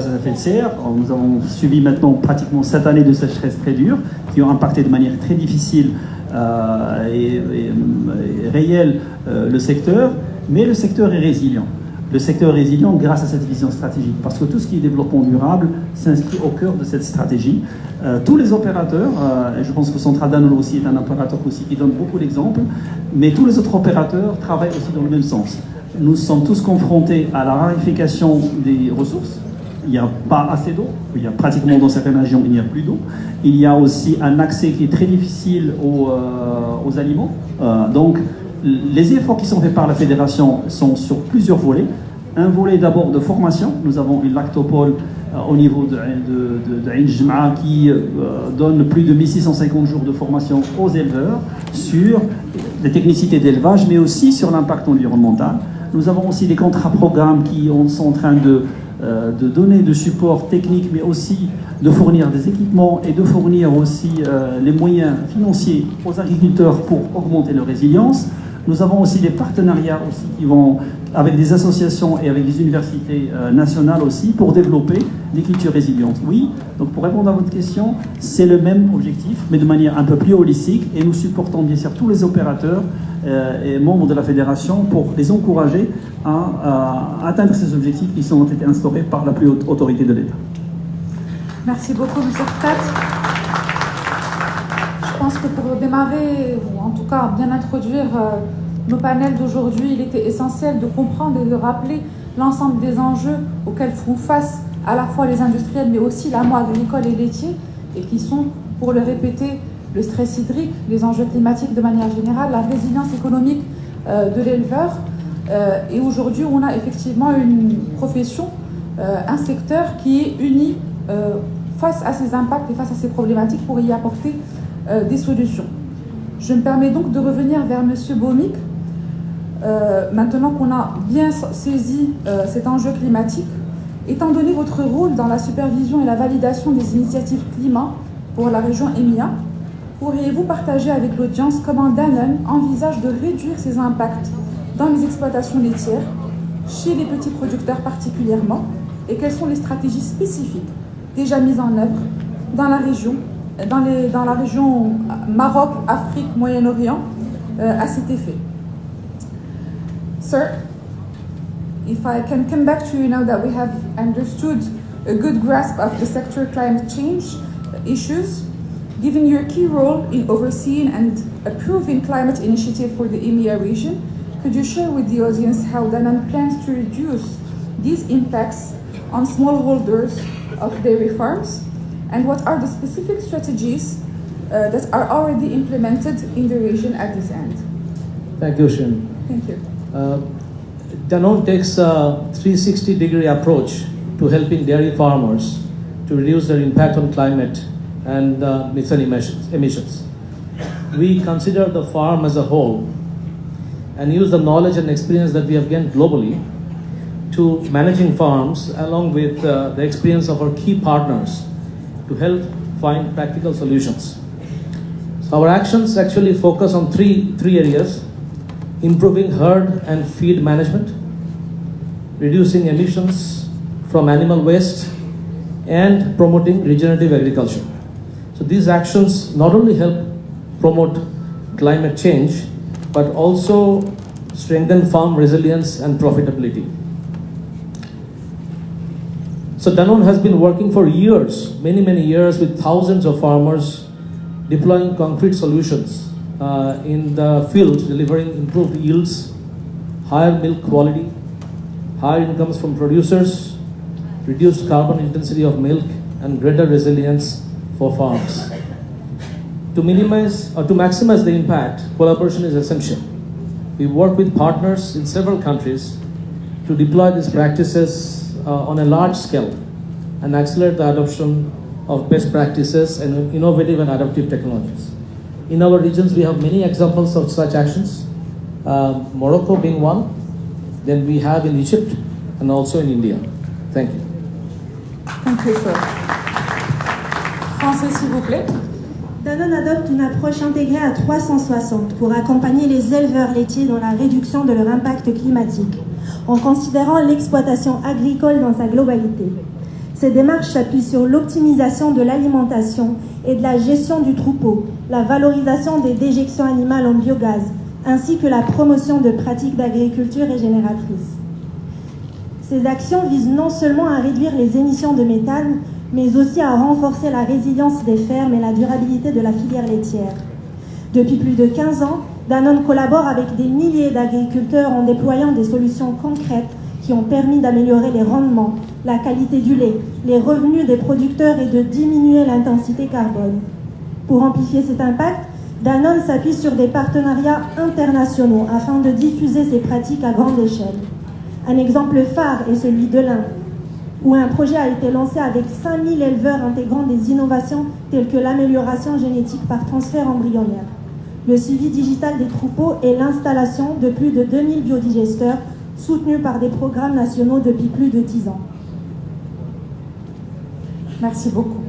Ça fait le CR. Nous avons subi maintenant pratiquement 7 années de sécheresse très dure qui ont impacté de manière très difficile et réelle le secteur, mais le secteur est résilient. Le secteur est résilient grâce à cette vision stratégique, parce que tout ce qui est développement durable s'inscrit au cœur de cette stratégie. Tous les opérateurs, et je pense que Centrale Danone aussi est un opérateur aussi qui donne beaucoup d'exemples, mais tous les autres opérateurs travaillent aussi dans le même sens. Nous sommes tous confrontés à la raréfaction des ressources. Il n'y a pas assez d'eau, il y a pratiquement dans certaines régions, il n'y a plus d'eau. Il y a aussi un accès qui est très difficile aux aliments. Donc, les efforts qui sont faits par la fédération sont sur plusieurs volets. Un volet d'abord de formation. Nous avons une lactopole au niveau de Ain Jema'a qui donne plus de 1650 jours de formation aux éleveurs sur les technicités d'élevage, mais aussi sur l'impact environnemental. Nous avons aussi des contrats-programmes qui sont en train de donner de support technique, mais aussi de fournir des équipements et de fournir aussi les moyens financiers aux agriculteurs pour augmenter leur résilience. Nous avons aussi des partenariats aussi qui vont avec des associations et avec des universités nationales aussi pour développer des cultures résilientes. Oui, donc pour répondre à votre question, c'est le même objectif, mais de manière un peu plus holistique, et nous supportons bien sûr tous les opérateurs et membres de la fédération pour les encourager à atteindre ces objectifs qui ont été instaurés par la plus haute autorité de l'État. Merci beaucoup, M. Rtat. Je pense que pour démarrer, ou en tout cas bien introduire nos panels d'aujourd'hui, il était essentiel de comprendre et de rappeler l'ensemble des enjeux auxquels font face à la fois les industriels, mais aussi l'amont agricole et laitier, et qui sont, pour le répéter, le stress hydrique, les enjeux climatiques de manière générale, la résilience économique de l'éleveur. Et aujourd'hui, on a effectivement une profession, un secteur qui est uni face à ces impacts et face à ces problématiques pour y apporter des solutions. Je me permets donc de revenir vers M. Bhowmick. Maintenant qu'on a bien saisi cet enjeu climatique, étant donné votre rôle dans la supervision et la validation des initiatives climat pour la région EMEA, pourriez-vous partager avec l'audience comment Danone envisage de réduire ses impacts dans les exploitations laitières, chez les petits producteurs particulièrement, et quelles sont les stratégies spécifiques déjà mises en œuvre dans la région, dans la région Maroc, Afrique, Moyen-Orient, à cet effet? Sir, if I can come back to you now that we have understood a good grasp of the sector climate change issues, given your key role in overseeing and approving climate initiative for the EMEA region, could you share with the audience how Danone plans to reduce these impacts on smallholders of dairy farms, and what are the specific strategies that are already implemented in the region at this end? Thank you, Shin. Thank you. Danone takes a 360-degree approach to helping dairy farmers to reduce their impact on climate and methane emissions. We consider the farm as a whole and use the knowledge and experience that we have gained globally to managing farms, along with the experience of our key partners, to help find practical solutions. So our actions actually focus on three areas: improving herd and feed management, reducing emissions from animal waste, and promoting regenerative agriculture. So these actions not only help promote climate change, but also strengthen farm resilience and profitability. So Danone has been working for years, many years, with thousands of farmers deploying concrete solutions in the field, delivering improved yields, higher milk quality, higher incomes from producers, reduced carbon intensity of milk, and greater resilience for farms. To minimize or to maximize the impact, collaboration is essential. We work with partners in several countries to deploy these practices on a large scale and accelerate the adoption of best practices and innovative and adaptive technologies. In our regions, we have many examples of such actions, Morocco being one, then we have in Egypt and also in India. Thank you. Thank you, sir. Français, s'il vous plaît. Danone adopte une approche intégrée à 360 pour accompagner les éleveurs laitiers dans la réduction de leur impact climatique, en considérant l'exploitation agricole dans sa globalité. Ces démarches s'appuient sur l'optimisation de l'alimentation et de la gestion du troupeau, la valorisation des déjections animales en biogaz, ainsi que la promotion de pratiques d'agriculture régénératrices. Ces actions visent non seulement à réduire les émissions de méthane, mais aussi à renforcer la résilience des fermes et la durabilité de la filière laitière. Depuis plus de 15 ans, Danone collabore avec des milliers d'agriculteurs en déployant des solutions concrètes qui ont permis d'améliorer les rendements, la qualité du lait, les revenus des producteurs et de diminuer l'intensité carbone. Pour amplifier cet impact, Danone s'appuie sur des partenariats internationaux afin de diffuser ces pratiques à grande échelle. Un exemple phare est celui de l'Inde, où un projet a été lancé avec 5000 éleveurs intégrant des innovations telles que l'amélioration génétique par transfert embryonnaire, le suivi digital des troupeaux et l'installation de plus de 2000 biodigesteurs soutenus par des programmes nationaux depuis plus de 10 ans. Merci beaucoup.